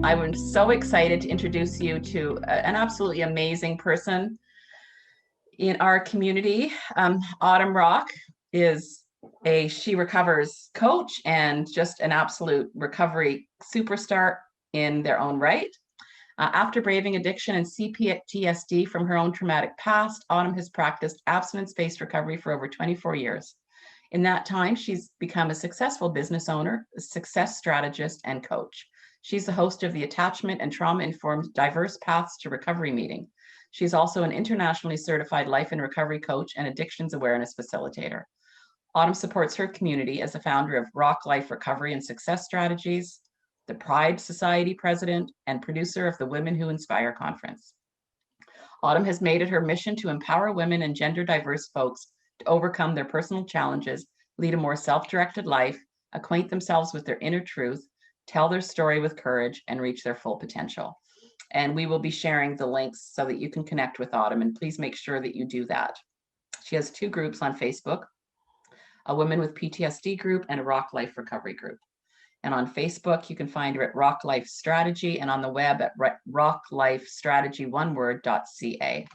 I'm so excited to introduce you to an absolutely amazing person in our community. Autumn Rock is a She Recovers coach and just an absolute recovery superstar in their own right. After braving addiction and C-PTSD from her own traumatic past, Autumn has practiced abstinence-based recovery for over 24 years. In that time, she's become a successful business owner, a success strategist, and coach. She's the host of the Attachment and Trauma-Informed Diverse Paths to Recovery meeting. She's also an internationally certified life and recovery coach and addictions awareness facilitator. Autumn supports her community as the founder of Rock Life Recovery and Success Strategies, the Pride Society president, and producer of the Women Who Inspire conference. Autumn has made it her mission to empower women and gender diverse folks to overcome their personal challenges, lead a more self-directed life, acquaint themselves with their inner truth, tell their story with courage, and reach their full potential. And we will be sharing the links so that you can connect with Autumn, and please make sure that you do that. She has two groups on Facebook, a Women with PTSD group and a Rock Life Recovery group. And on Facebook, you can find her at Rock Life Strategy, and on the web at rocklifestrategy.ca.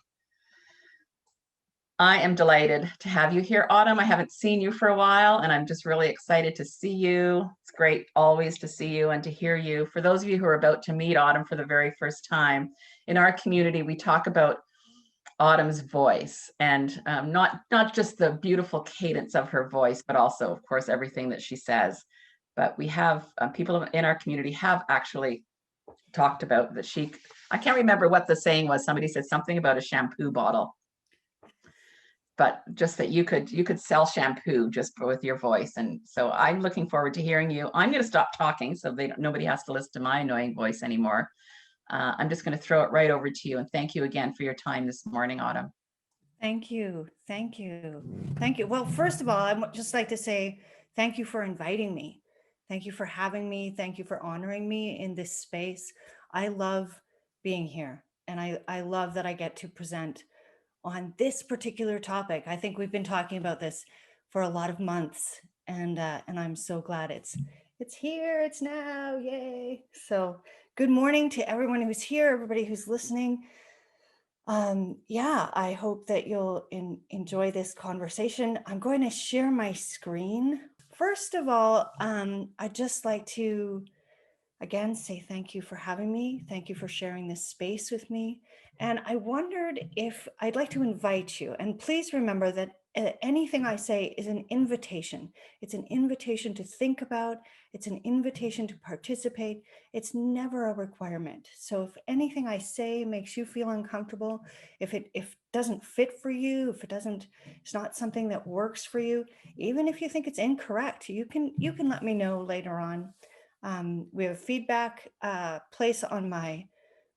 I am delighted to have you here, Autumn. I haven't seen you for a while, and I'm just really excited to see you. It's great always to see you and to hear you. For those of you who are about to meet Autumn for the very first time, in our community, we talk about Autumn's voice, and not just the beautiful cadence of her voice, but also, of course, everything that she says. But we have people in our community have actually talked about that I can't remember what the saying was. Somebody said something about a shampoo bottle, but just that you could sell shampoo just with your voice. And so I'm looking forward to hearing you. I'm going to stop talking so nobody has to listen to my annoying voice anymore. I'm just going to throw it right over to you. And thank you again for your time this morning, Autumn. Thank you. Thank you. Thank you. Well, first of all, I'd just like to say thank you for inviting me. Thank you for having me. Thank you for honoring me in this space. I love being here, and I love that I get to present on this particular topic. I think we've been talking about this for a lot of months, and I'm so glad it's here, it's now, yay. So good morning to everyone who's here, everybody who's listening. Yeah, I hope that you'll enjoy this conversation. I'm going to share my screen. First of all, I'd just like to, again, say thank you for having me. Thank you for sharing this space with me. And I wondered if I'd like to invite you, and please remember that anything I say is an invitation. It's an invitation to think about. It's an invitation to participate. It's never a requirement. So if anything I say makes you feel uncomfortable, if it doesn't fit for you, if it's not something that works for you, even if you think it's incorrect, you can let me know later on. We have a feedback place on my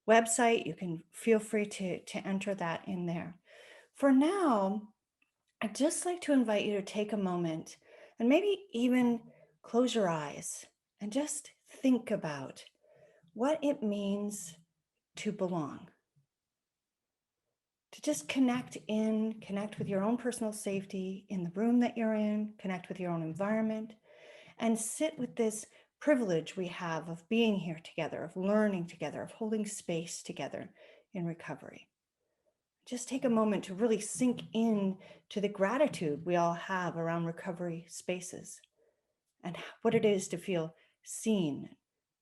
website. You can feel free to enter that in there. For now, I'd just like to invite you to take a moment and maybe even close your eyes and just think about what it means to belong. To just connect with your own personal safety in the room that you're in, connect with your own environment, and sit with this privilege we have of being here together, of learning together, of holding space together in recovery. Just take a moment to really sink in to the gratitude we all have around recovery spaces and what it is to feel seen,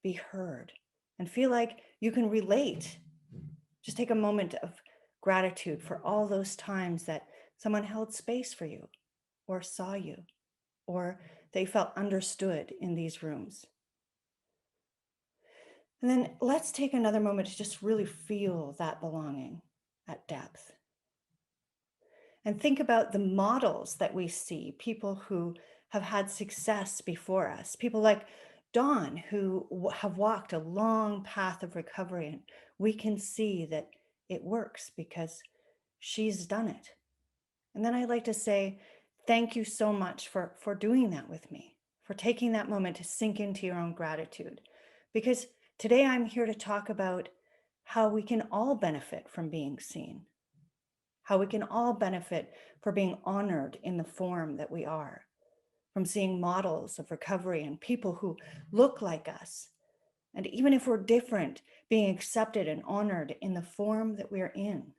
be heard, and feel like you can relate. Just take a moment of gratitude for all those times that someone held space for you or saw you, or they felt understood in these rooms. And then let's take another moment to just really feel that belonging at depth. And think about the models that we see, people who have had success before us, people like Dawn, who have walked a long path of recovery, and we can see that it works because she's done it. And then I'd like to say, thank you so much for doing that with me, for taking that moment to sink into your own gratitude. Because today I'm here to talk about how we can all benefit from being seen, how we can all benefit for being honored in the form that we are, from seeing models of recovery and people who look like us, And even if we're different, being accepted and honored in the form that we're in.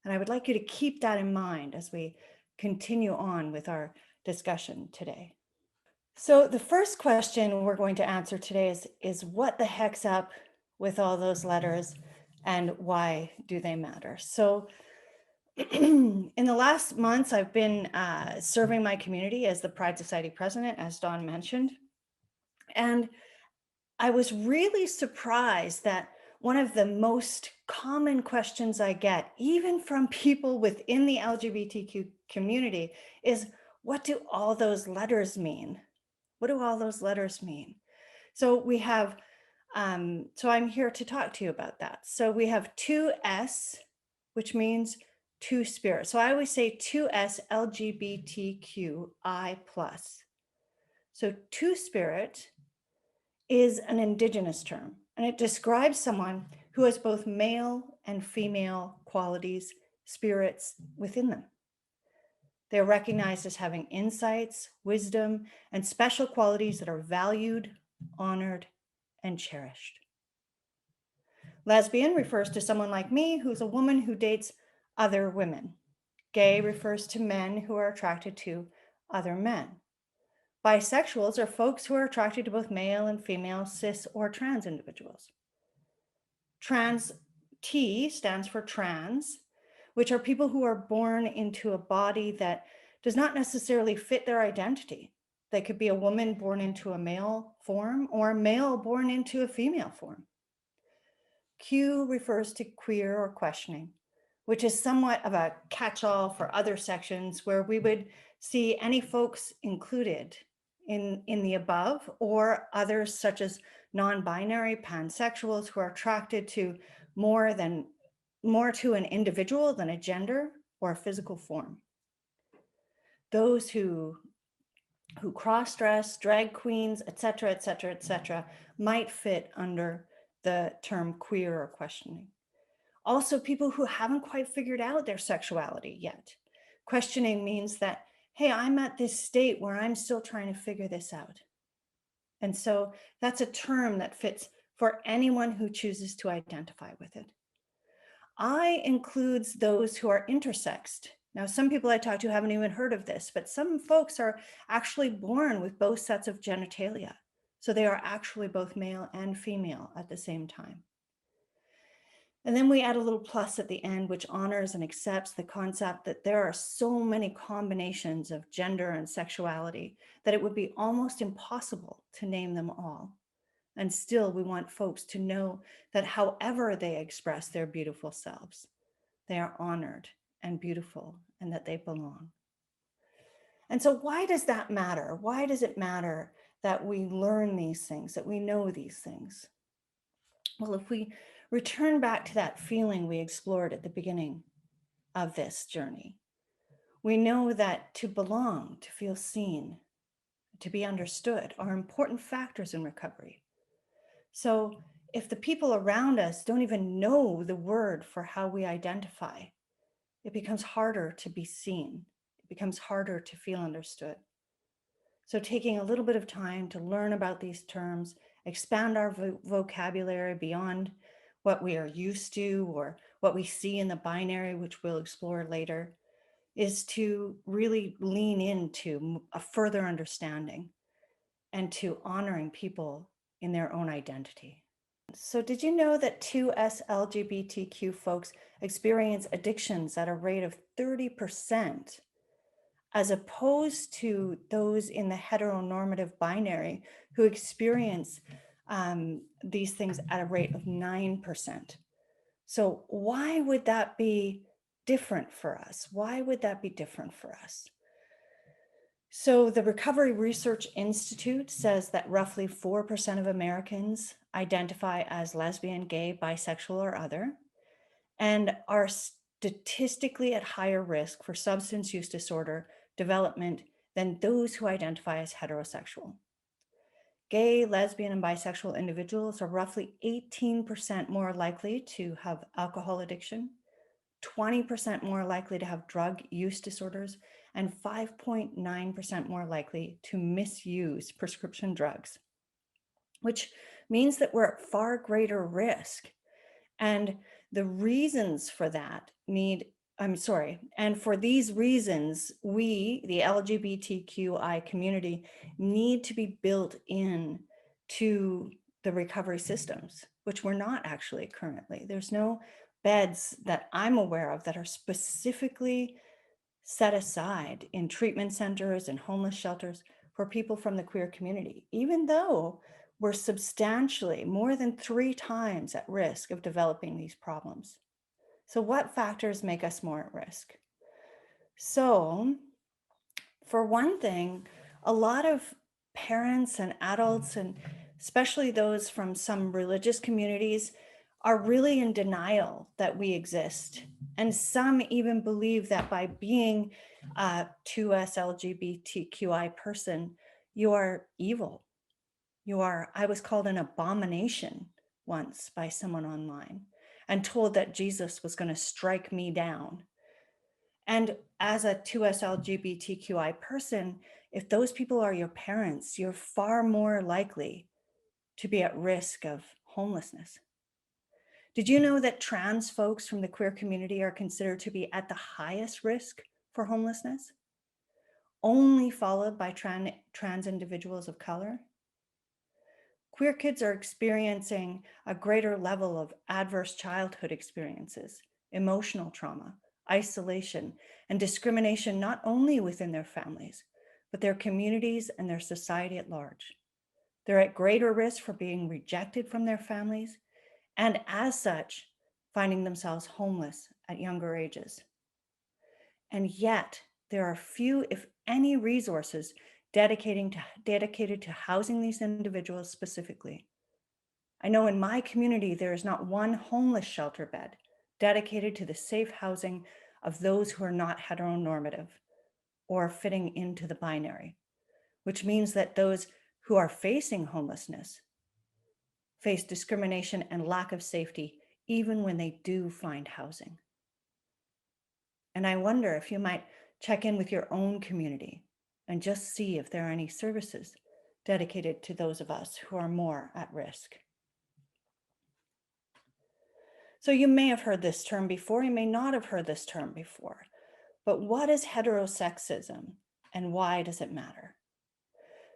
And I would like you to keep that in mind as we continue on with our discussion today. So the first question we're going to answer today is what the heck's up with all those letters and why do they matter? So in the last months, I've been serving my community as the Pride Society president, as Dawn mentioned. And I was really surprised that one of the most common questions I get, even from people within the LGBTQ community, is what do all those letters mean? What do all those letters mean? So we have, so I'm here to talk to you about that. So we have 2S, which means two spirit. So I always say 2SLGBTQI+. So two spirit is an indigenous term, and it describes someone who has both male and female qualities, spirits within them. They're recognized as having insights, wisdom, and special qualities that are valued, honored, and cherished. Lesbian refers to someone like me who's a woman who dates other women. Gay refers to men who are attracted to other men. Bisexuals are folks who are attracted to both male and female, cis or trans individuals. Trans T stands for trans, which are people who are born into a body that does not necessarily fit their identity. They could be a woman born into a male form or a male born into a female form. Q refers to queer or questioning, which is somewhat of a catch-all for other sections where we would see any folks included in the above or others such as non-binary, pansexuals who are attracted to more to an individual than a gender or a physical form. Those who cross-dress, drag queens, etc., etc., etc., might fit under the term queer or questioning. Also, people who haven't quite figured out their sexuality yet. Questioning means that, hey, I'm at this state where I'm still trying to figure this out. And so that's a term that fits for anyone who chooses to identify with it. I includes those who are intersexed. Now, some people I talk to haven't even heard of this, but some folks are actually born with both sets of genitalia. So they are actually both male and female at the same time. And then we add a little plus at the end, which honors and accepts the concept that there are so many combinations of gender and sexuality that it would be almost impossible to name them all. And still, we want folks to know that however they express their beautiful selves, they are honored and beautiful and that they belong. And so why does that matter? Why does it matter that we learn these things, that we know these things? Well, if we return back to that feeling we explored at the beginning of this journey, we know that to belong, to feel seen, to be understood are important factors in recovery. So if the people around us don't even know the word for how we identify, it becomes harder to be seen. It becomes harder to feel understood. So taking a little bit of time to learn about these terms, expand our vocabulary beyond what we are used to or what we see in the binary, which we'll explore later, is to really lean into a further understanding and to honoring people in their own identity. So did you know that 2SLGBTQ folks experience addictions at a rate of 30%, as opposed to those in the heteronormative binary who experience these things at a rate of 9%? So why would that be different for us? Why would that be different for us? So the Recovery Research Institute says that roughly 4% of Americans identify as lesbian, gay, bisexual, or other, and are statistically at higher risk for substance use disorder development than those who identify as heterosexual. Gay, lesbian, and bisexual individuals are roughly 18% more likely to have alcohol addiction, 20% more likely to have drug use disorders, and 5.9% more likely to misuse prescription drugs. which means that we're at far greater risk. And the reasons for that and for these reasons, we, the LGBTQI community, need to be built in to the recovery systems, which we're not actually currently. There's no beds that I'm aware of that are specifically set aside in treatment centers and homeless shelters for people from the queer community, even though we're substantially more than 3 times at risk of developing these problems. So what factors make us more at risk? So for one thing, a lot of parents and adults, and especially those from some religious communities, are really in denial that we exist. And some even believe that by being a 2SLGBTQI person, you are evil. I was called an abomination once by someone online and told that Jesus was going to strike me down. And as a 2SLGBTQI person, if those people are your parents, you're far more likely to be at risk of homelessness. Did you know that trans folks from the queer community are considered to be at the highest risk for homelessness, only followed by trans individuals of color? Queer kids are experiencing a greater level of adverse childhood experiences, emotional trauma, isolation, and discrimination, not only within their families, but their communities and their society at large. They're at greater risk for being rejected from their families, and as such, finding themselves homeless at younger ages. And yet, there are few, if any, resources dedicated to housing these individuals specifically. I know in my community, there is not one homeless shelter bed dedicated to the safe housing of those who are not heteronormative or fitting into the binary, which means that those who are facing homelessness face discrimination and lack of safety, even when they do find housing. And I wonder if you might check in with your own community and just see if there are any services dedicated to those of us who are more at risk. So you may have heard this term before, you may not have heard this term before, but what is heterosexism and why does it matter?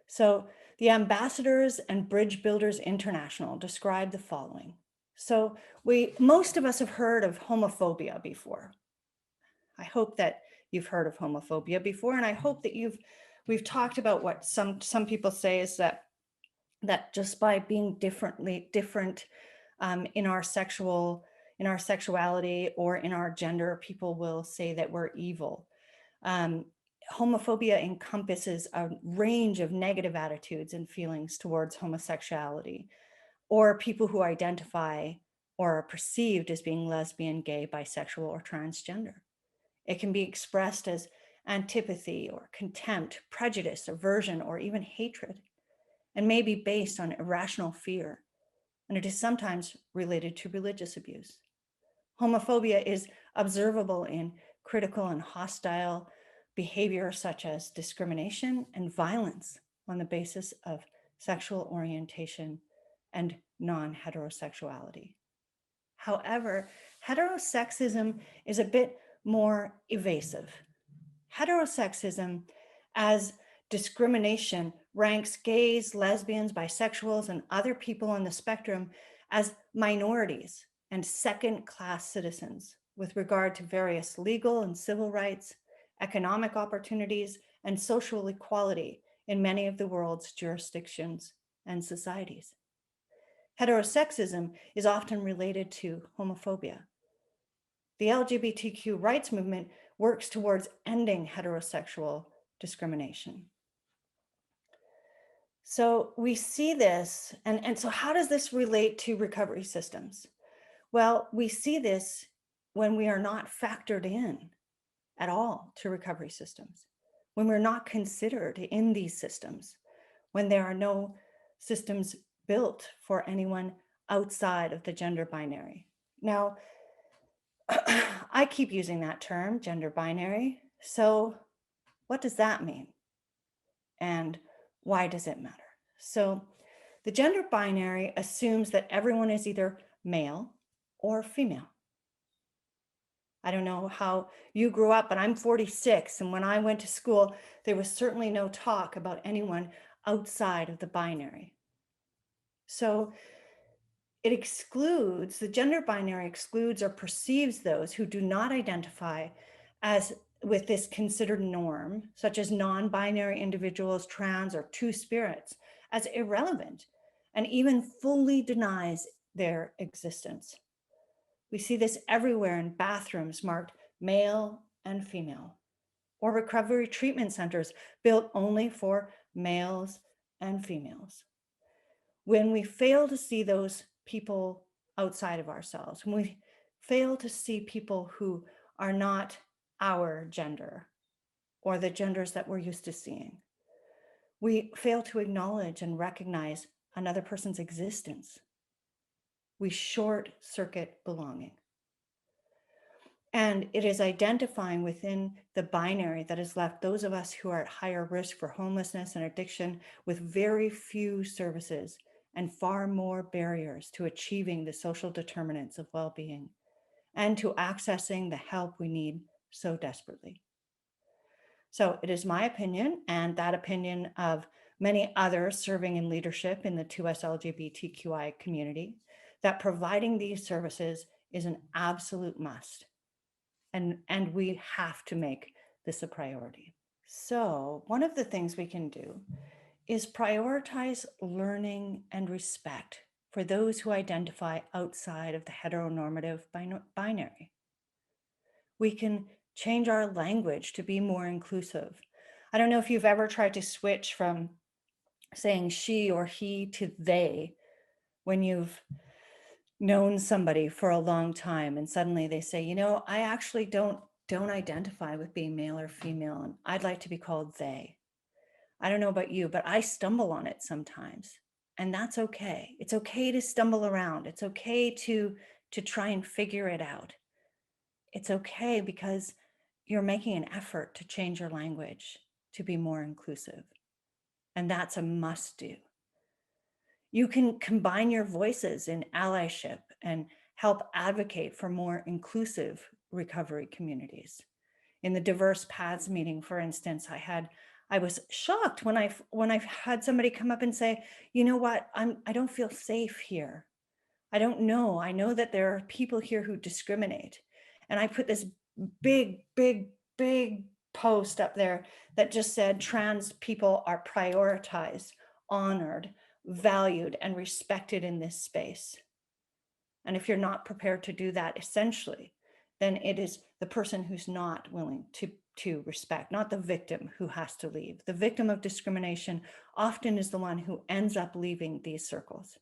So the Ambassadors and Bridge Builders International describe the following. So most of us have heard of homophobia before. I hope that you've heard of homophobia before, and I hope that we've talked about what some people say is that just by being different in our sexuality or in our gender, people will say that we're evil. Homophobia encompasses a range of negative attitudes and feelings towards homosexuality, or people who identify or are perceived as being lesbian, gay, bisexual, or transgender. It can be expressed as antipathy or contempt, prejudice, aversion, or even hatred, and may be based on irrational fear. And it is sometimes related to religious abuse. Homophobia is observable in critical and hostile behavior such as discrimination and violence on the basis of sexual orientation and non-heterosexuality. However, heterosexism is a bit more evasive. Heterosexism as discrimination ranks gays, lesbians, bisexuals, and other people on the spectrum as minorities and second-class citizens with regard to various legal and civil rights, economic opportunities, and social equality in many of the world's jurisdictions and societies. Heterosexism is often related to homophobia. The LGBTQ rights movement works towards ending heterosexual discrimination. So we see this, and so how does this relate to recovery systems? Well, we see this when we are not factored in at all to recovery systems, when we're not considered in these systems, when there are no systems built for anyone outside of the gender binary. Now, I keep using that term, gender binary. So what does that mean? And why does it matter? So The gender binary assumes that everyone is either male or female. I don't know how you grew up, but I'm 46. And when I went to school, there was certainly no talk about anyone outside of the binary. So the gender binary excludes or perceives those who do not identify as with this considered norm, such as non-binary individuals, trans, or two-spirits, as irrelevant, and even fully denies their existence. We see this everywhere in bathrooms marked male and female, or recovery treatment centers built only for males and females. When we fail to see those people outside of ourselves, when we fail to see people who are not our gender or the genders that we're used to seeing, we fail to acknowledge and recognize another person's existence. We short circuit belonging. And it is identifying within the binary that has left those of us who are at higher risk for homelessness and addiction with very few services and far more barriers to achieving the social determinants of well-being and to accessing the help we need so desperately. So it is my opinion, and that opinion of many others serving in leadership in the 2SLGBTQI community, that providing these services is an absolute must. And we have to make this a priority. So one of the things we can do is prioritize learning and respect for those who identify outside of the heteronormative binary. We can change our language to be more inclusive. I don't know if you've ever tried to switch from saying she or he to they when you've known somebody for a long time and suddenly they say, you know, I actually don't identify with being male or female, and I'd like to be called they. I don't know about you, but I stumble on it sometimes, and that's okay. It's okay to stumble around. It's okay to try and figure it out. It's okay because you're making an effort to change your language to be more inclusive, and that's a must do. You can combine your voices in allyship and help advocate for more inclusive recovery communities. In the Diverse Paths meeting, for instance, I was shocked when I had somebody come up and say, you know what, I don't feel safe here. I don't know. I know that there are people here who discriminate. And I put this big post up there that just said trans people are prioritized, honored, valued, and respected in this space. And if you're not prepared to do that, essentially, then it is the person who's not willing to respect, not the victim who has to leave. The victim of discrimination often is the one who ends up leaving these circles.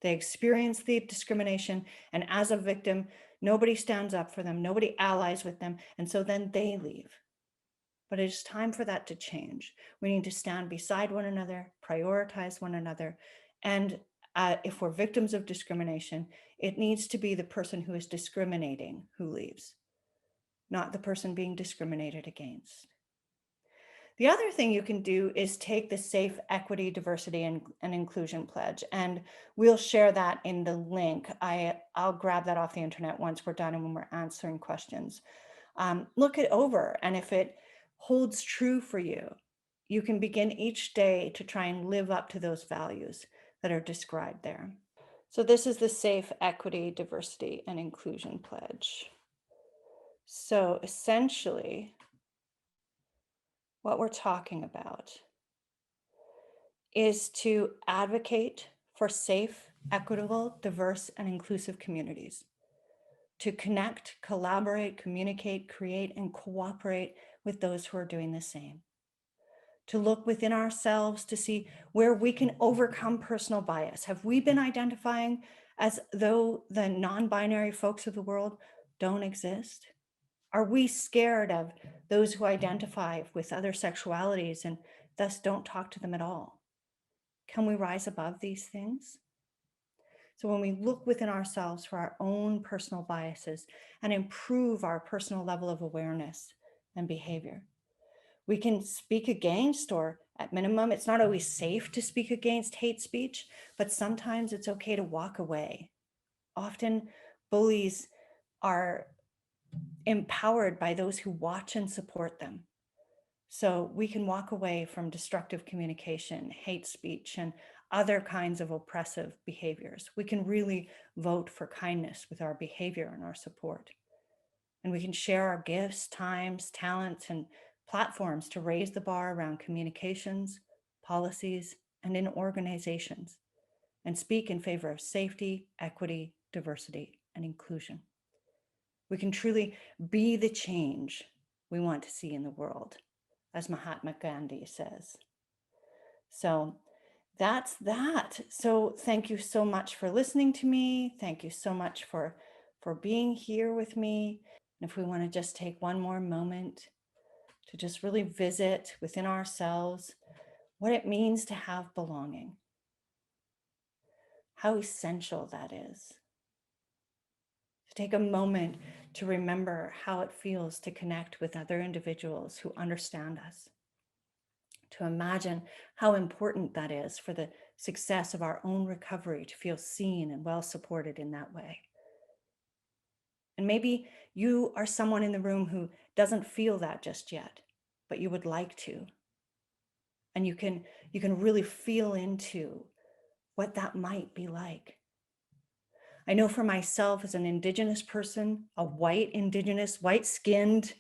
They experience the discrimination, and as a victim, nobody stands up for them, nobody allies with them, and so then they leave. But it is time for that to change. We need to stand beside one another, prioritize one another, and if we're victims of discrimination, it needs to be the person who is discriminating who leaves, not the person being discriminated against. The other thing you can do is take the Safe, Equity, Diversity, and Inclusion Pledge, and we'll share that in the link. I'll grab that off the internet once we're done and when we're answering questions. Look it over, and if it holds true for you, you can begin each day to try and live up to those values that are described there. So this is the Safe, Equity, Diversity, and Inclusion Pledge. So essentially, what we're talking about is to advocate for safe, equitable, diverse, and inclusive communities, to connect, collaborate, communicate, create, and cooperate with those who are doing the same, to look within ourselves to see where we can overcome personal bias. Have we been identifying as though the non-binary folks of the world don't exist? Are we scared of those who identify with other sexualities and thus don't talk to them at all? Can we rise above these things? So when we look within ourselves for our own personal biases and improve our personal level of awareness and behavior, we can speak against or At minimum, it's not always safe to speak against hate speech, but sometimes it's okay to walk away. Often bullies are empowered by those who watch and support them. So we can walk away from destructive communication, hate speech, and other kinds of oppressive behaviors. We can really vote for kindness with our behavior and our support. And we can share our gifts, times, talents, and platforms to raise the bar around communications, policies, and in organizations, and speak in favor of safety, equity, diversity, and inclusion. We can truly be the change we want to see in the world, as Mahatma Gandhi says. So that's that. So thank you so much for listening to me. Thank you so much for being here with me. And if we want to just take one more moment to just really visit within ourselves what it means to have belonging, how essential that is. To take a moment to remember how it feels to connect with other individuals who understand us. To imagine how important that is for the success of our own recovery, to feel seen and well supported in that way. And maybe you are someone in the room who doesn't feel that just yet, but you would like to. And you can really feel into what that might be like. I know for myself as an Indigenous person, a white-skinned,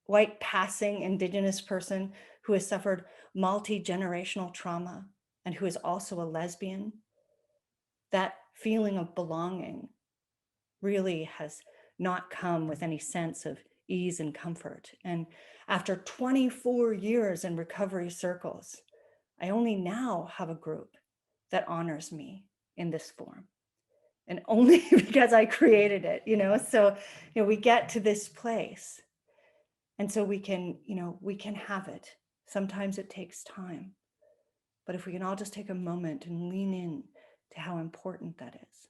white-passing Indigenous person who has suffered multi-generational trauma and who is also a lesbian, that feeling of belonging really has not come with any sense of ease and comfort. And after 24 years in recovery circles, I only now have a group that honors me in this form. And only because I created it, so, we get to this place. And so we can have it. Sometimes it takes time. But if we can all just take a moment and lean in to how important that is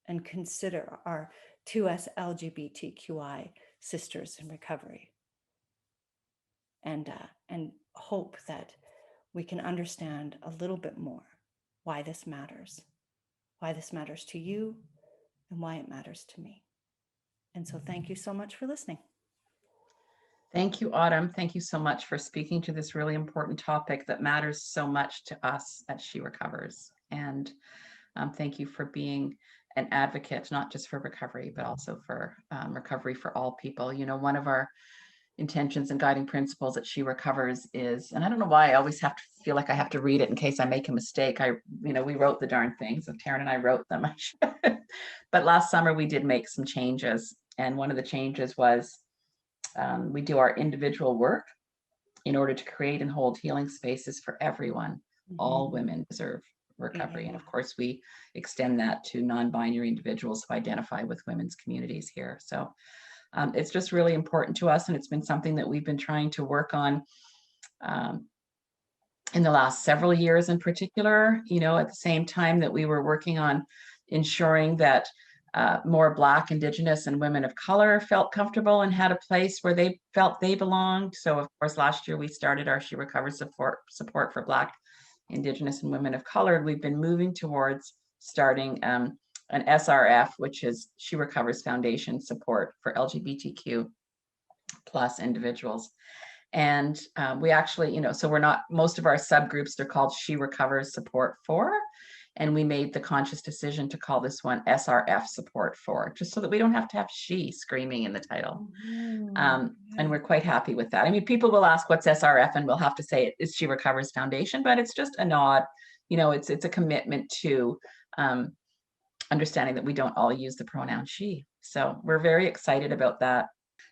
and consider our 2SLGBTQI sisters in recovery and hope that we can understand a little bit more why this matters to you and why it matters to me. And so thank you so much for listening. Thank you, Autumn. Thank you so much for speaking to this really important topic that matters so much to us at She Recovers. And thank you for being an advocate, not just for recovery, but also for recovery for all people. One of our intentions and guiding principles at She Recovers is, and I don't know why I always have to feel like I have to read it in case I make a mistake. We wrote the darn things. If Taryn and I wrote them, I should. But last summer we did make some changes. And one of the changes was we do our individual work in order to create and hold healing spaces for everyone. Mm-hmm. All women deserve recovery. Yeah. And of course, we extend that to non-binary individuals who identify with women's communities here. So it's just really important to us. And it's been something that we've been trying to work on in the last several years in particular, at the same time that we were working on ensuring that more Black, Indigenous, and women of color felt comfortable and had a place where they felt they belonged. So, of course, last year we started our She Recovers support for Black, Indigenous, and women of color. We've been moving towards starting an SRF, which is She Recovers Foundation support for LGBTQ plus individuals. And we actually, so we're not, most of our subgroups are called She Recovers Support For. And we made the conscious decision to call this one SRF Support For, just so that we don't have to have she screaming in the title. And we're quite happy with that. I mean, people will ask what's SRF, and we'll have to say it's She Recovers Foundation, but it's just a nod. It's a commitment to understanding that we don't all use the pronoun she. So we're very excited about that.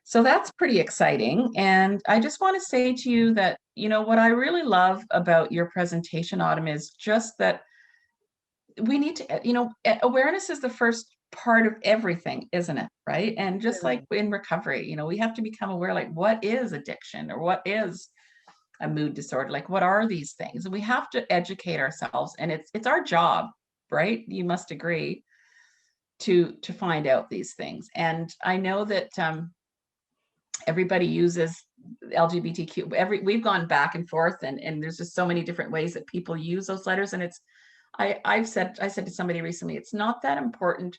So that's pretty exciting. And I just want to say to you that, what I really love about your presentation, Autumn, is just that we need to, awareness is the first part of everything, isn't it? Right. And just like in recovery, we have to become aware, like, what is addiction or what is a mood disorder? Like, what are these things? And we have to educate ourselves. And it's our job, right? You must agree to find out these things. And I know that everybody uses LGBTQ. We've gone back and forth, and there's just so many different ways that people use those letters. And it's, I said to somebody recently, it's not that important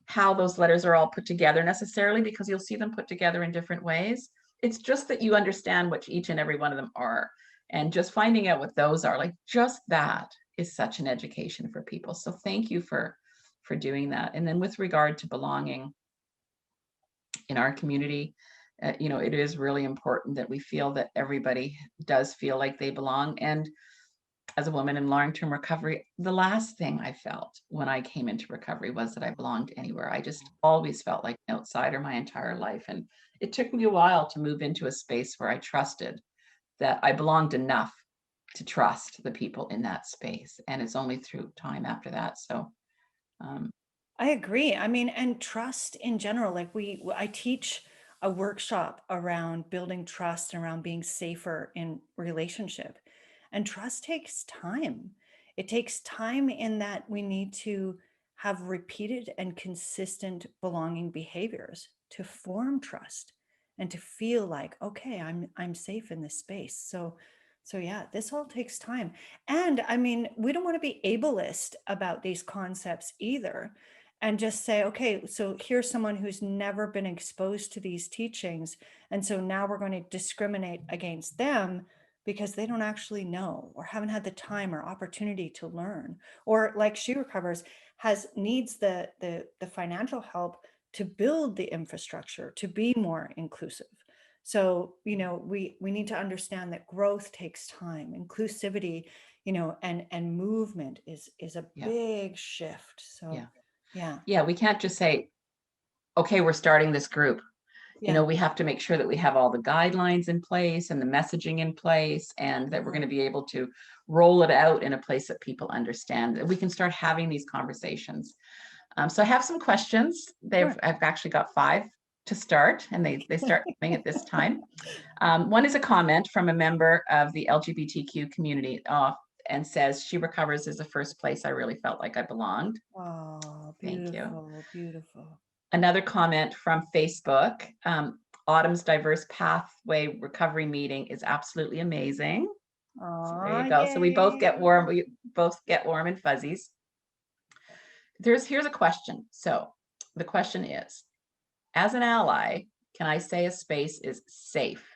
how those letters are all put together necessarily, because you'll see them put together in different ways. It's just that you understand what each and every one of them are. And just finding out what those are, like, just that is such an education for people. So thank you for doing that. And then with regard to belonging in our community, it is really important that we feel that everybody does feel like they belong. And as a woman in long-term recovery, the last thing I felt when I came into recovery was that I belonged anywhere. I just always felt like an outsider my entire life. And it took me a while to move into a space where I trusted that I belonged enough to trust the people in that space. And it's only through time after that. So I agree. I mean, and trust in general, like I teach a workshop around building trust and around being safer in relationship. And trust takes time. It takes time in that we need to have repeated and consistent belonging behaviors to form trust and to feel like, okay, I'm safe in this space. So yeah, this all takes time. And I mean, we don't want to be ableist about these concepts either, and just say, okay, so here's someone who's never been exposed to these teachings. And so now we're going to discriminate against them because they don't actually know or haven't had the time or opportunity to learn. Or like She Recovers needs the financial help to build the infrastructure to be more inclusive. So, we need to understand that growth takes time, inclusivity, and movement is a big shift. So yeah, we can't just say, okay, we're starting this group. We have to make sure that we have all the guidelines in place and the messaging in place, and that we're going to be able to roll it out in a place that people understand, that we can start having these conversations. So I have some questions. I've actually got 5 to start, and they start coming at this time. One is a comment from a member of the LGBTQ community, and says, "She Recovers is the first place I really felt like I belonged." Oh, Thank you. beautiful, beautiful. Another comment from Facebook, Autumn's Diverse Pathway Recovery Meeting is absolutely amazing. So there you go. So we both get warm. We both get warm and fuzzies. Here's a question. So the question is, as an ally, can I say a space is safe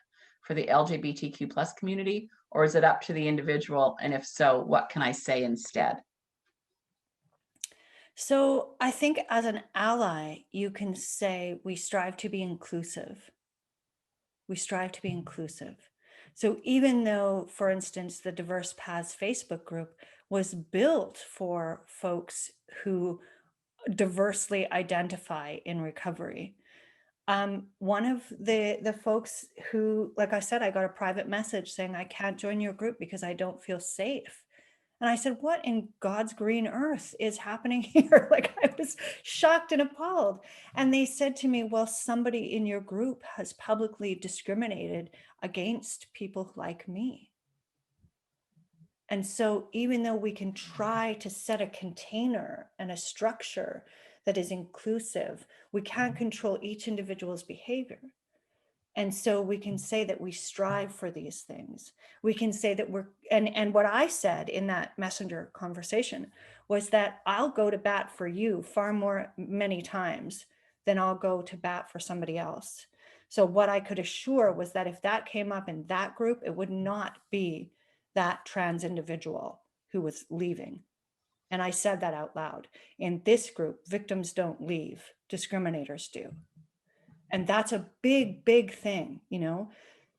for the LGBTQ plus community, or is it up to the individual? And if so, what can I say instead? So I think as an ally, you can say we strive to be inclusive. We strive to be inclusive. So even though, for instance, the Diverse Paths Facebook group was built for folks who diversely identify in recovery, one of the folks who, like I said, I got a private message saying, I can't join your group because I don't feel safe. And I said, what in God's green earth is happening here? Like, I was shocked and appalled. And they said to me, well, somebody in your group has publicly discriminated against people like me. And so even though we can try to set a container and a structure that is inclusive, we can't control each individual's behavior. And so we can say that we strive for these things. We can say that and what I said in that messenger conversation was that I'll go to bat for you many times than I'll go to bat for somebody else. So what I could assure was that if that came up in that group, it would not be that trans individual who was leaving. And I said that out loud. In this group, victims don't leave, discriminators do. And that's a big, big thing,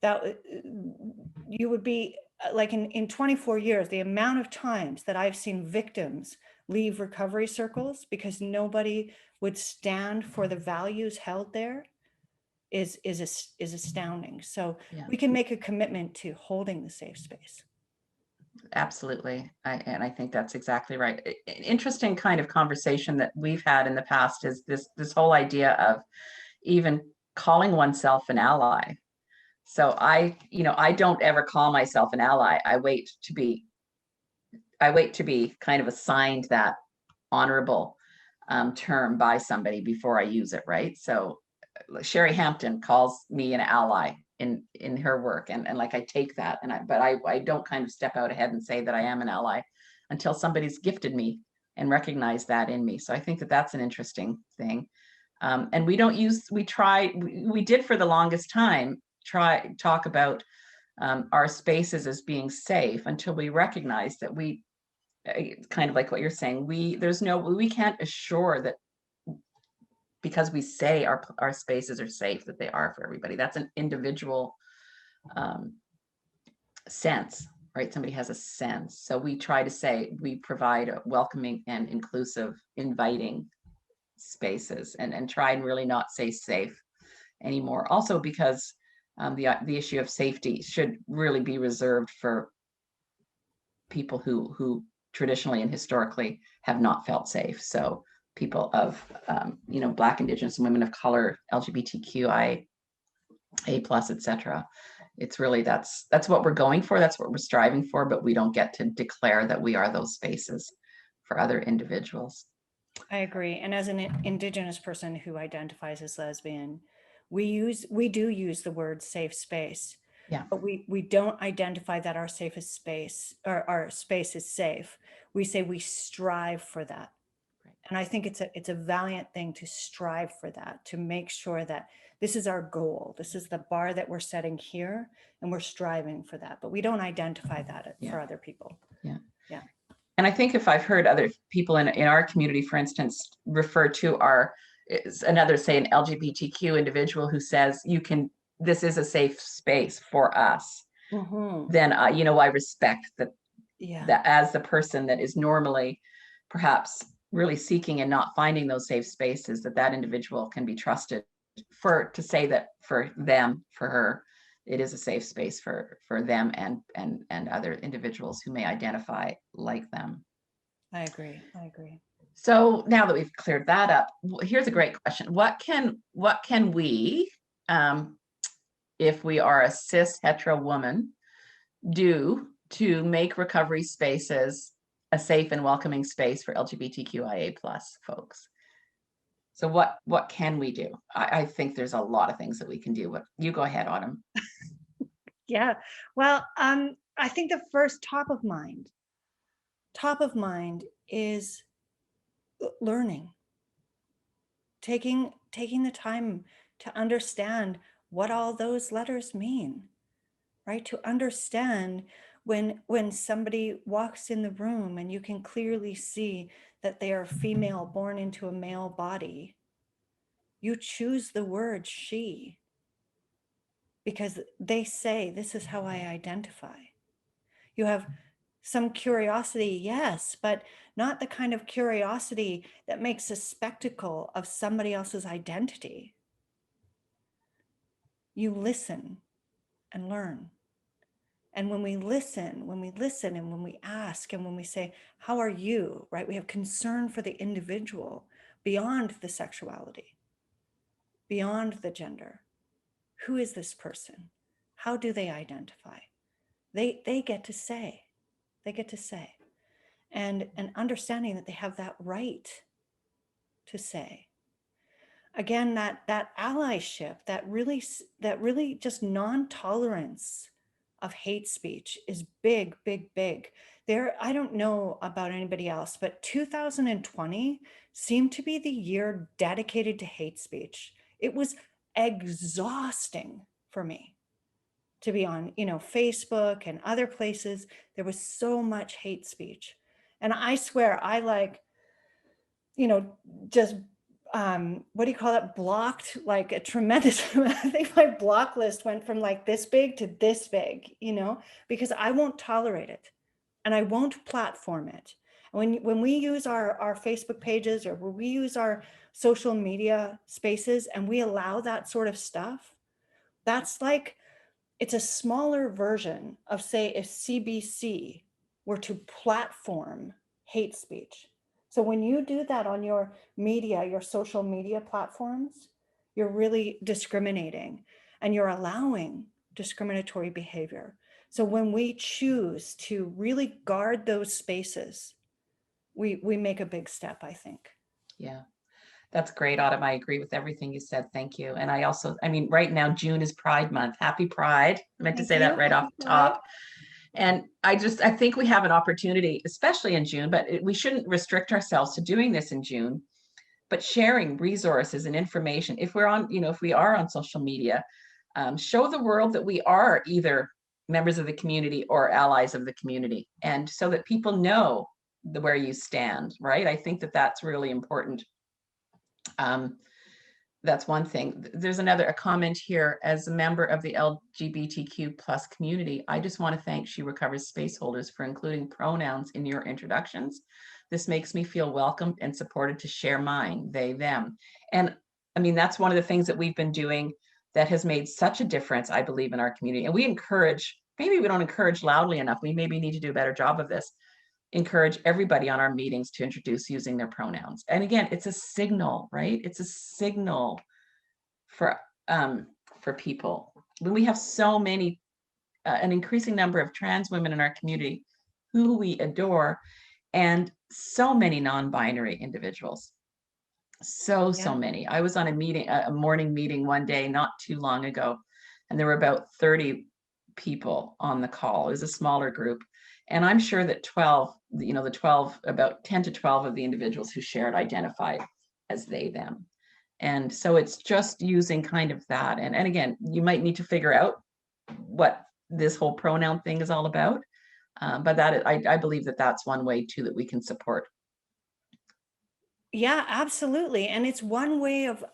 that you would be like in 24 years, the amount of times that I've seen victims leave recovery circles because nobody would stand for the values held there is astounding. So we can make a commitment to holding the safe space. Absolutely. And I think that's exactly right. An interesting kind of conversation that we've had in the past is this whole idea of even calling oneself an ally. So I don't ever call myself an ally. I wait to be kind of assigned that honorable term by somebody before I use it, right? So Sherry Hampton calls me an ally in her work, and like I take that, and I don't kind of step out ahead and say that I am an ally until somebody's gifted me and recognized that in me. So I think that that's an interesting thing. And we did for the longest time talk about our spaces as being safe until we recognized that kind of like what you're saying, we can't assure that because we say our spaces are safe, that they are for everybody. That's an individual sense, right? Somebody has a sense. So we try to say we provide a welcoming and inclusive, inviting spaces, and try and really not say safe anymore. Also because the issue of safety should really be reserved for people who traditionally and historically have not felt safe. So people of, Black, Indigenous, and women of color, LGBTQI, A+, etc. It's really, that's what we're going for. That's what we're striving for, but we don't get to declare that we are those spaces for other individuals. I agree. And as an Indigenous person who identifies as lesbian, we do use the word safe space. Yeah. But we don't identify that our safest space or our space is safe. We say we strive for that. Right. And I think it's a valiant thing to strive for that, to make sure that this is our goal. This is the bar that we're setting here, and we're striving for that. But we don't identify that for other people. Yeah. Yeah. And I think if I've heard other people in our community, for instance, refer to another, say, an LGBTQ individual who says this is a safe space for us, then I respect that. Yeah. That as the person that is normally perhaps really seeking and not finding those safe spaces, that individual can be trusted to say that for her, it is a safe space for them and other individuals who may identify like them. I agree. So now that we've cleared that up, here's a great question. What can we, if we are a cis hetero woman, do to make recovery spaces a safe and welcoming space for LGBTQIA+ folks? So what can we do? I think there's a lot of things that we can do. But you go ahead, Autumn. Yeah. Well, I think the first top of mind is learning, taking the time to understand what all those letters mean, right? To understand when somebody walks in the room and you can clearly see that they are female born into a male body, you choose the word she because they say, this is how I identify. You have some curiosity, yes, but not the kind of curiosity that makes a spectacle of somebody else's identity. You listen and learn. And when we listen and when we ask and when we say, how are you, right? We have concern for the individual beyond the sexuality, beyond the gender. Who is this person? How do they identify? They get to say. And understanding that they have that right to say. Again, that allyship, that really just non-tolerance of hate speech is big. I don't know about anybody else, but 2020 seemed to be the year dedicated to hate speech. It was exhausting for me to be on, Facebook and other places. There was so much hate speech. And I swear I just what do you call it? Blocked like a tremendous amount. I think my block list went from like this big to this big, because I won't tolerate it and I won't platform it. When we use our Facebook pages or when we use our social media spaces and we allow that sort of stuff, that's like, it's a smaller version of, say, if CBC were to platform hate speech. So when you do that on your media, your social media platforms, you're really discriminating and you're allowing discriminatory behavior. So when we choose to really guard those spaces, we make a big step, I think. Yeah. That's great, Autumn. I agree with everything you said. Thank you. And I also, I mean, right now, June is Pride Month. Happy Pride. I meant to Thank say that you. right off Happy the Pride. top. And I think we have an opportunity, especially in June, but we shouldn't restrict ourselves to doing this in June, but sharing resources and information. If we're on, if we are on social media, show the world that we are either members of the community or allies of the community. And so that people know where you stand, right? I think that that's really important. That's one thing. There's a comment here. As a member of the LGBTQ plus community, I just want to thank She Recovers space holders for including pronouns in your introductions. This makes me feel welcomed and supported to share mine, they, them. And I mean, that's one of the things that we've been doing that has made such a difference, I believe, in our community. And we encourage, maybe we don't encourage loudly enough. We maybe need to do a better job of this. Encourage everybody on our meetings to introduce using their pronouns. And again, it's a signal, right? It's a signal for people. When we have so many, an increasing number of trans women in our community who we adore, and so many non-binary individuals. So many. I was on a morning meeting one day not too long ago, and there were about 30 people on the call. It was a smaller group. And I'm sure that 12, about 10 to 12 of the individuals who shared identified as they, them. And so it's just using kind of that. And again, you might need to figure out what this whole pronoun thing is all about. But I believe that that's one way too that we can support. Yeah, absolutely. And it's one way of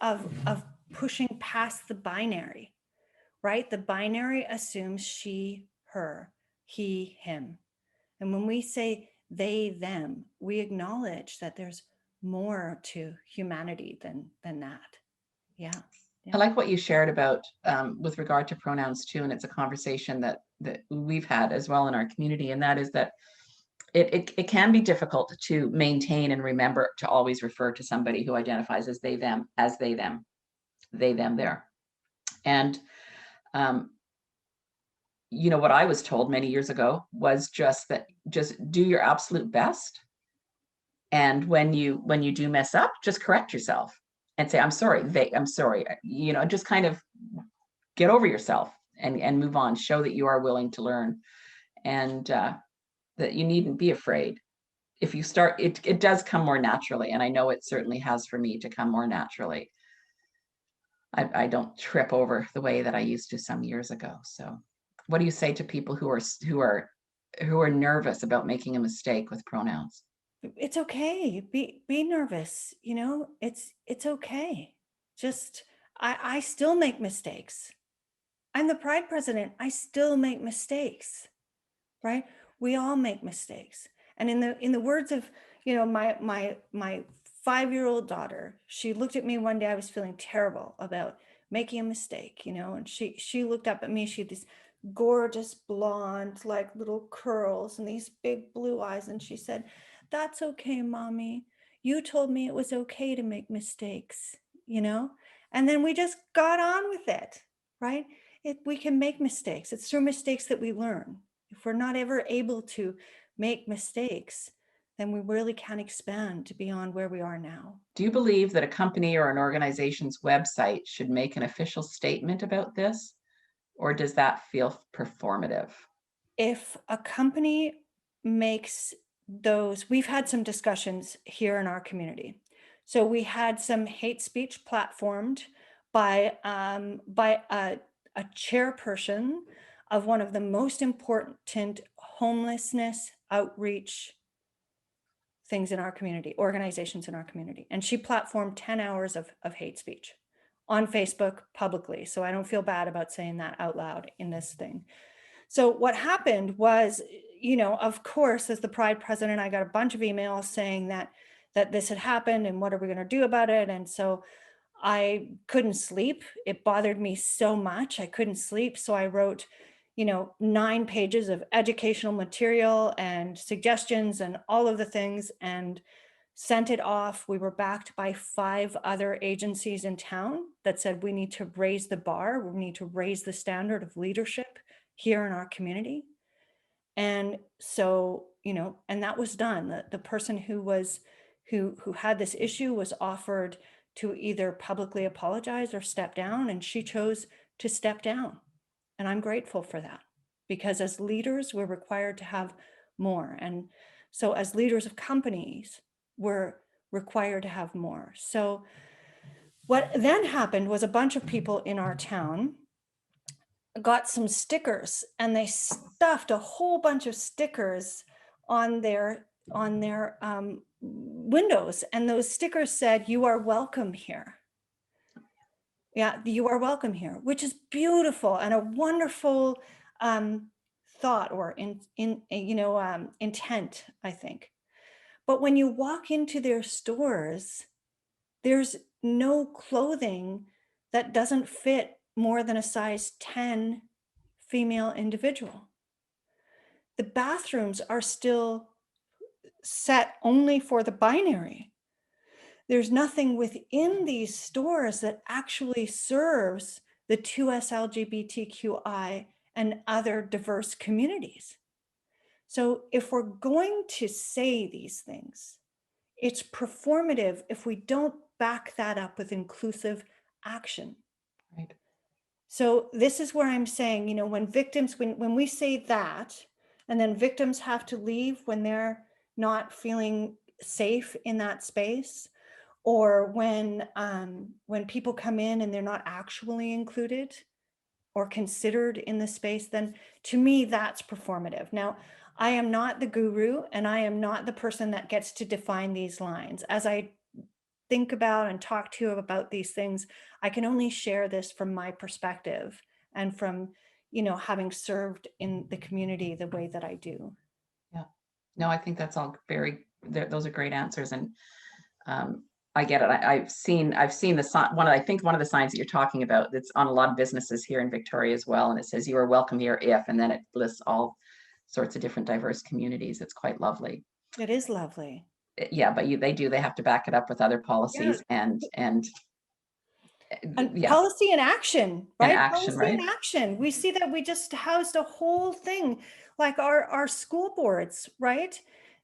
pushing past the binary, right? The binary assumes she, her, he, him. And when we say they, them, we acknowledge that there's more to humanity than that. Yeah. I like what you shared about with regard to pronouns too, and it's a conversation that we've had as well in our community, and that is that it can be difficult to maintain and remember to always refer to somebody who identifies as they, them, they, them, there. And what I was told many years ago was just do your absolute best. And when you do mess up, just correct yourself and say, I'm sorry, just kind of get over yourself and move on, show that you are willing to learn, and that you needn't be afraid. If you start, it does come more naturally. And I know it certainly has for me to come more naturally. I don't trip over the way that I used to some years ago. So what do you say to people who are nervous about making a mistake with pronouns? It's okay. Be nervous. It's okay. Just I still make mistakes. I'm the Pride president. I still make mistakes, right? We all make mistakes. And in the words of my 5-year-old daughter, she looked at me one day. I was feeling terrible about making a mistake, and she looked up at me. She had these gorgeous blonde, like little curls and these big blue eyes, and she said, "That's okay, mommy. You told me it was okay to make mistakes," and then we just got on with it, right? We can make mistakes. It's through mistakes that we learn. If we're not ever able to make mistakes, then we really can't expand to beyond where we are now. Do you believe that a company or an organization's website should make an official statement about this, or does that feel performative? If a company makes those, we've had some discussions here in our community. So we had some hate speech platformed by a chairperson of one of the most important homelessness outreach things in our community, organizations in our community. And she platformed 10 hours of hate speech on Facebook publicly. So I don't feel bad about saying that out loud in this thing. So what happened was, of course, as the Pride president, I got a bunch of emails saying that this had happened and what are we going to do about it? And so I couldn't sleep. It bothered me so much. I couldn't sleep. So I wrote, 9 pages of educational material and suggestions and all of the things and sent it off. We were backed by 5 other agencies in town that said we need to raise the bar. We need to raise the standard of leadership here in our community. And so, and that was done. The person who had this issue was offered to either publicly apologize or step down, and she chose to step down. And I'm grateful for that, because as leaders, we're required to have more. And so as leaders of companies, we're required to have more. So what then happened was a bunch of people in our town got some stickers, and they stuffed a whole bunch of stickers on their windows, and those stickers said, "You are welcome here." Yeah, "You are welcome here," which is beautiful and a wonderful thought, or intent, I think. But when you walk into their stores, there's no clothing that doesn't fit more than a size 10 female individual. The bathrooms are still set only for the binary. There's nothing within these stores that actually serves the 2SLGBTQI and other diverse communities. So if we're going to say these things, it's performative if we don't back that up with inclusive action. Right. So this is where I'm saying, when victims, when we say that, and then victims have to leave when they're not feeling safe in that space, or when people come in and they're not actually included or considered in the space, then to me, that's performative. Now, I am not the guru, and I am not the person that gets to define these lines. As I think about and talk to you about these things, I can only share this from my perspective and from, having served in the community the way that I do. Yeah. No, I think that's all those are great answers. And I get it. I've seen the sign. I think one of the signs that you're talking about, that's on a lot of businesses here in Victoria as well. And it says, "You are welcome here if," and then it lists all sorts of different diverse communities. It's quite lovely. It is lovely. Yeah, but they have to back it up with other policies and yeah, policy and action, and right? action, Policy right? and action. We see that we just housed a whole thing, like our school boards, right?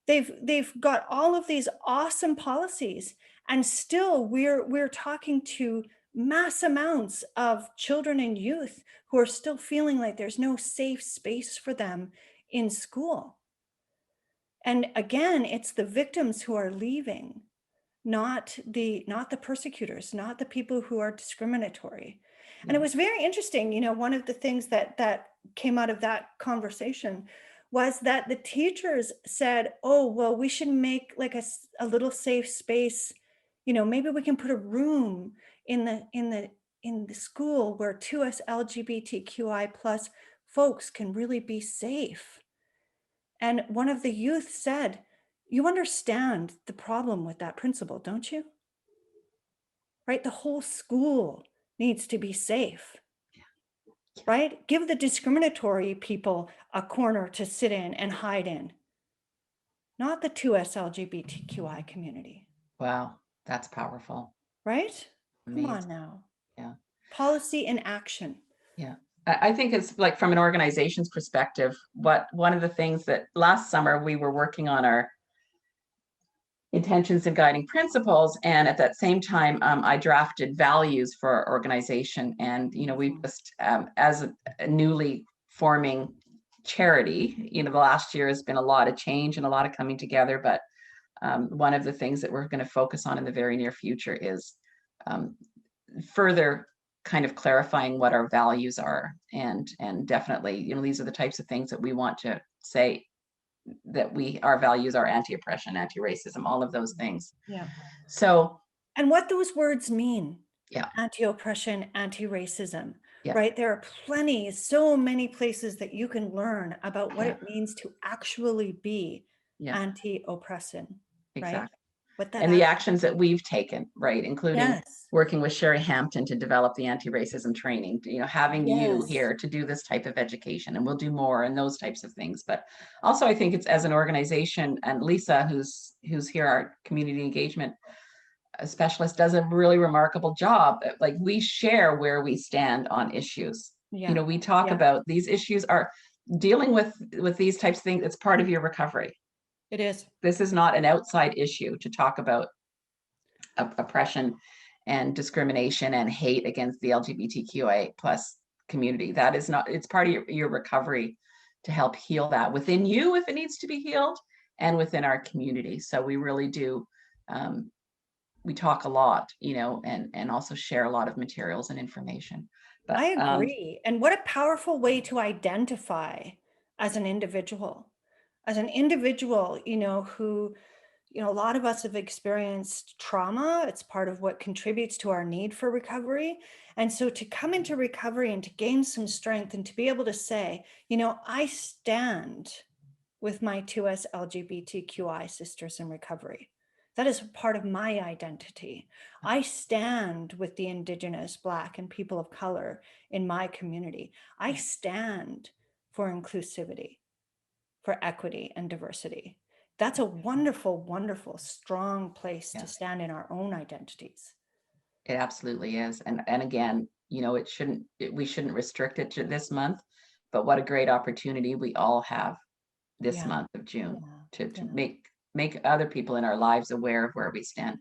They've got all of these awesome policies, and still we're talking to mass amounts of children and youth who are still feeling like there's no safe space for them in school. And again, it's the victims who are leaving, not the persecutors, not the people who are discriminatory. And it was very interesting, one of the things that came out of that conversation was that the teachers said, "Oh, well, we should make like a little safe space, maybe we can put a room in the school where 2S LGBTQI plus folks can really be safe." And one of the youth said, "You understand the problem with that principle, don't you? Right? The whole school needs to be safe, right? Give the discriminatory people a corner to sit in and hide in, not the 2S LGBTQI community." Wow, that's powerful. Right? Come Amazing. on now. Yeah. Policy in action. Yeah. I think it's like, from an organization's perspective, one of the things that last summer we were working on our intentions and guiding principles, and at that same time I drafted values for our organization. And we just as a newly forming charity, the last year has been a lot of change and a lot of coming together, but one of the things that we're going to focus on in the very near future is further kind of clarifying what our values are, and definitely these are the types of things that we want to say, that our values are anti-oppression, anti-racism, all of those things. Yeah. So, and what those words mean. Yeah. Anti-oppression, anti-racism. Yeah. Right? There are so many places that you can learn about what it means to actually be anti-oppression. Exactly. Right? And the actions that we've taken, right, including working with Sherry Hampton to develop the anti-racism training, having you here to do this type of education, and we'll do more and those types of things. But also, I think it's, as an organization, and Lisa, who's here, our community engagement specialist, does a really remarkable job. Like, we share where we stand on issues. We talk about these issues, are dealing with these types of things. It's part of your recovery. It is. This is not an outside issue to talk about oppression and discrimination and hate against the LGBTQI plus community. That is not, it's part of your recovery to help heal that within you if it needs to be healed, and within our community. So we really do, we talk a lot, and also share a lot of materials and information. But I agree. And what a powerful way to identify as an individual. As an individual, who, a lot of us have experienced trauma. It's part of what contributes to our need for recovery. And so to come into recovery and to gain some strength and to be able to say, I stand with my 2SLGBTQI sisters in recovery. That is a part of my identity. I stand with the Indigenous, Black, and people of color in my community. I stand for inclusivity, for equity and diversity. That's a wonderful, wonderful, strong place to stand in our own identities. It absolutely is. And again, we shouldn't restrict it to this month, but what a great opportunity we all have this month of June to make other people in our lives aware of where we stand.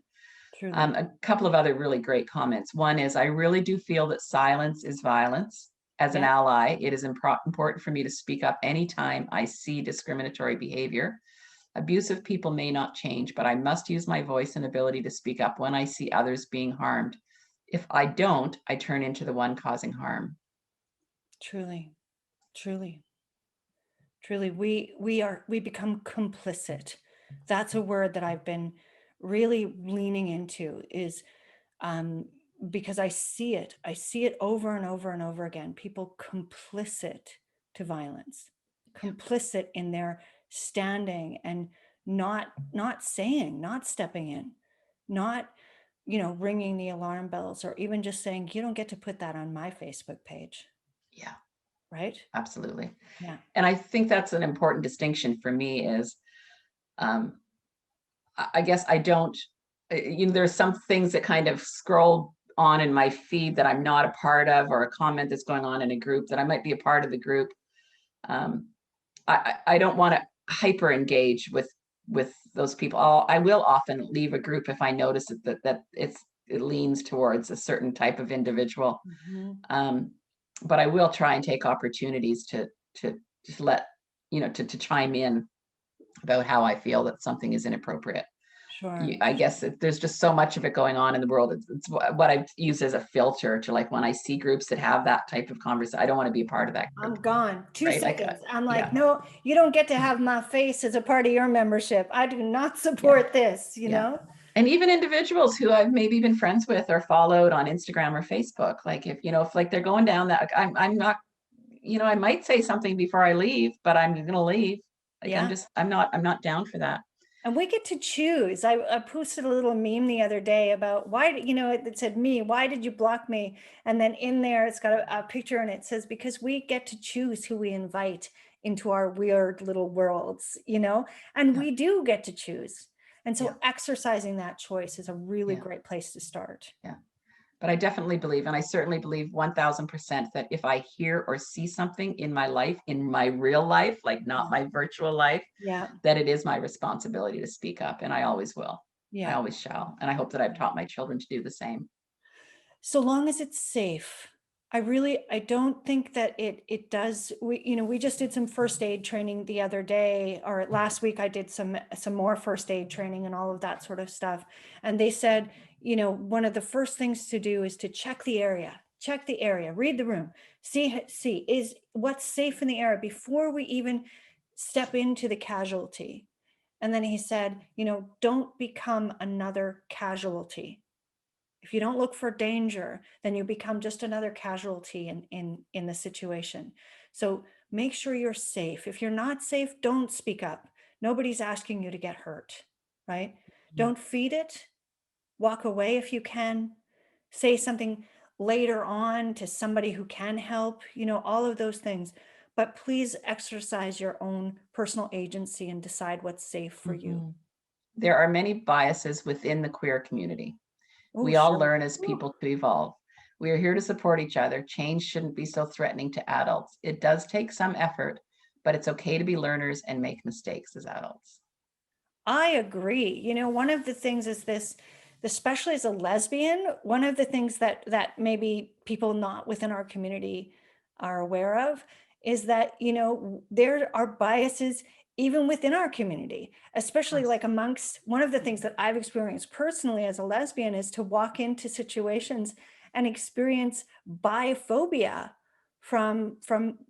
A couple of other really great comments. One is, I really do feel that silence is violence. As an ally, it is important for me to speak up anytime I see discriminatory behavior. Abusive people may not change, but I must use my voice and ability to speak up when I see others being harmed. If I don't, I turn into the one causing harm. Truly, truly, truly, we become complicit. That's a word that I've been really leaning into, is because I see it over and over and over again. People complicit to violence, complicit in their standing and not saying, not stepping in, not ringing the alarm bells, or even just saying, you don't get to put that on my Facebook page. Yeah. Right. Absolutely. Yeah. And I think that's an important distinction for me is, I guess I don't, there's some things that kind of scroll on in my feed that I'm not a part of, or a comment that's going on in a group that I might be a part of the group. I don't want to hyper engage with those people. I will often leave a group if I notice that it leans towards a certain type of individual. Mm-hmm. But I will try and take opportunities to let, to chime in about how I feel that something is inappropriate. Sure. I guess there's just so much of it going on in the world. It's what I use as a filter to, like, when I see groups that have that type of conversation, I don't want to be a part of that group. I'm gone. 2 seconds. I'm like, yeah. No, you don't get to have my face as a part of your membership. I do not support this, know? And even individuals who I've maybe been friends with or followed on Instagram or Facebook, like if like they're going down that, I'm not, I might say something before I leave, but I'm going to leave. Like, I'm not down for that. And we get to choose. I posted a little meme the other day about why, it said me, why did you block me? And then in there, it's got a picture and it says, because we get to choose who we invite into our weird little worlds, and we do get to choose. And so exercising that choice is a really great place to start. Yeah. But I definitely believe, and I certainly believe 1000%, that if I hear or see something in my life, in my real life, like not my virtual life, that it is my responsibility to speak up, and I always will. I always shall. And I hope that I've taught my children to do the same. So long as it's safe. I don't think that it does. We just did some first aid training the other day, or last week I did some more first aid training and all of that sort of stuff. And they said, one of the first things to do is to check the area, read the room, see is what's safe in the area before we even step into the casualty. And then he said, don't become another casualty. If you don't look for danger, then you become just another casualty in the situation. So make sure you're safe. If you're not safe, don't speak up. Nobody's asking you to get hurt, right? Mm-hmm. Don't feed it. Walk away if you can. Say something later on to somebody who can help, all of those things. But please exercise your own personal agency and decide what's safe for you. There are many biases within the queer community. We all learn as people to evolve. We are here to support each other. Change shouldn't be so threatening to adults. It does take some effort, but it's okay to be learners and make mistakes as adults. I agree. One of the things is especially as a lesbian, one of the things that maybe people not within our community are aware of is that, you know, there are biases even within our community, especially like amongst, one of the things that I've experienced personally as a lesbian is to walk into situations and experience biphobia from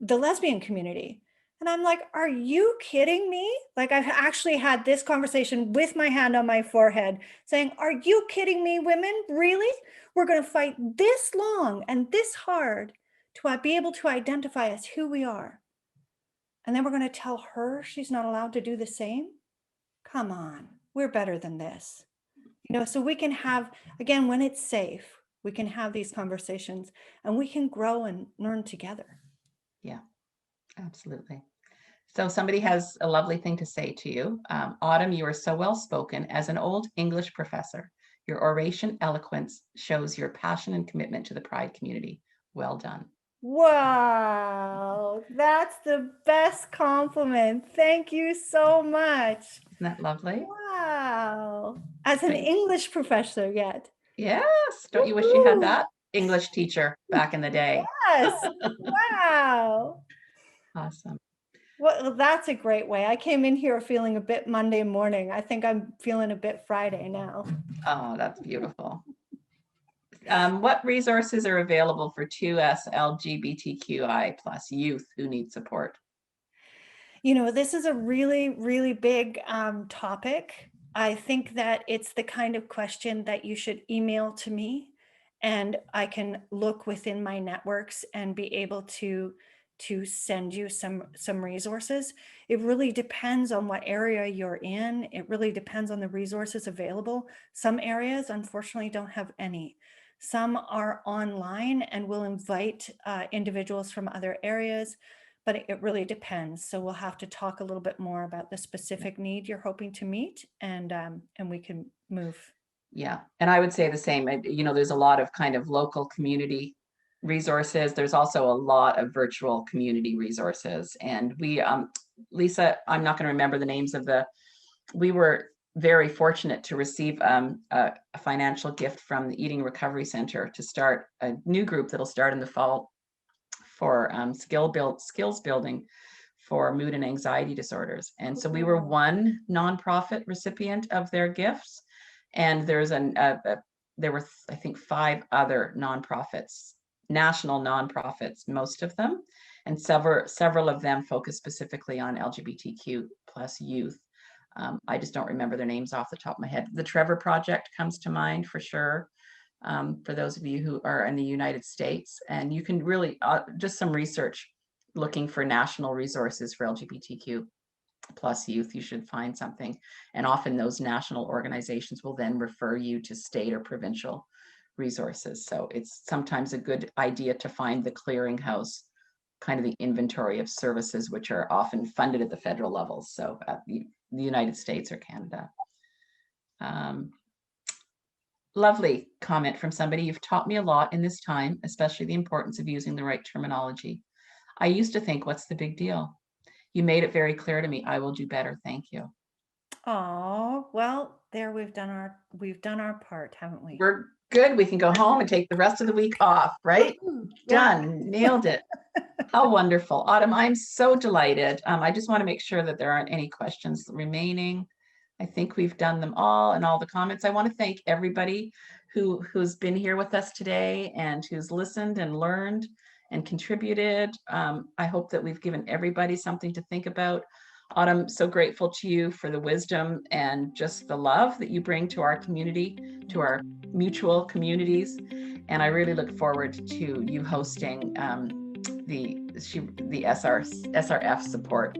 the lesbian community. And I'm like, are you kidding me? Like, I've actually had this conversation with my hand on my forehead saying, are you kidding me, women? Really? We're going to fight this long and this hard to be able to identify as who we are. And then we're going to tell her she's not allowed to do the same? Come on, we're better than this. You know, so we can have, again, when it's safe, we can have these conversations and we can grow and learn together. Yeah, absolutely. So somebody has a lovely thing to say to you. Autumn, you are so well spoken. As an old English professor, your oration eloquence shows your passion and commitment to the Pride community. Well done. Wow, that's the best compliment. Thank you so much. Isn't that lovely? Wow. As an English professor yet. Yes. Don't you wish you had that English teacher back in the day? Yes. Wow. Awesome. Well, that's a great way. I came in here feeling a bit Monday morning. I think I'm feeling a bit Friday now. Oh, that's beautiful. What resources are available for 2SLGBTQI plus youth who need support? You know, this is a really, really big topic. I think that it's the kind of question that you should email to me, and I can look within my networks and be able to send you some resources. It really depends on what area you're in. It really depends on the resources available. Some areas, unfortunately, don't have any. Some are online and will invite individuals from other areas, but it really depends. So we'll have to talk a little bit more about the specific need you're hoping to meet, and we can move. Yeah, and I would say the same. You know, there's a lot of kind of local community resources. There's also a lot of virtual community resources. And we, Lisa, I'm not going to remember the names of we were very fortunate to receive a financial gift from the Eating Recovery Center to start a new group that'll start in the fall for skills building for mood and anxiety disorders. And so we were one nonprofit recipient of their gifts. And there were, I think, 5 other nonprofits, national nonprofits, most of them, and several of them focus specifically on LGBTQ plus youth. I just don't remember their names off the top of my head. The Trevor Project comes to mind for sure, for those of you who are in the United States. And you can really, just some research looking for national resources for LGBTQ plus youth, you should find something. And often those national organizations will then refer you to state or provincial resources. So it's sometimes a good idea to find the clearinghouse, kind of the inventory of services, which are often funded at the federal level. So at the United States or Canada. Lovely comment from somebody. You've taught me a lot in this time, especially the importance of using the right terminology. I used to think, what's the big deal? You made it very clear to me. I will do better. Thank you. Oh, well, there we've done our part, haven't we? We're good. We can go home and take the rest of the week off, right? Done. Nailed it. How wonderful. Autumn, I'm so delighted. I just want to make sure that there aren't any questions remaining. I think we've done them all and all the comments. I want to thank everybody who's been here with us today and who's listened and learned and contributed. I hope that we've given everybody something to think about. Autumn, so grateful to you for the wisdom and just the love that you bring to our community, to our mutual communities. And I really look forward to you hosting the SRF support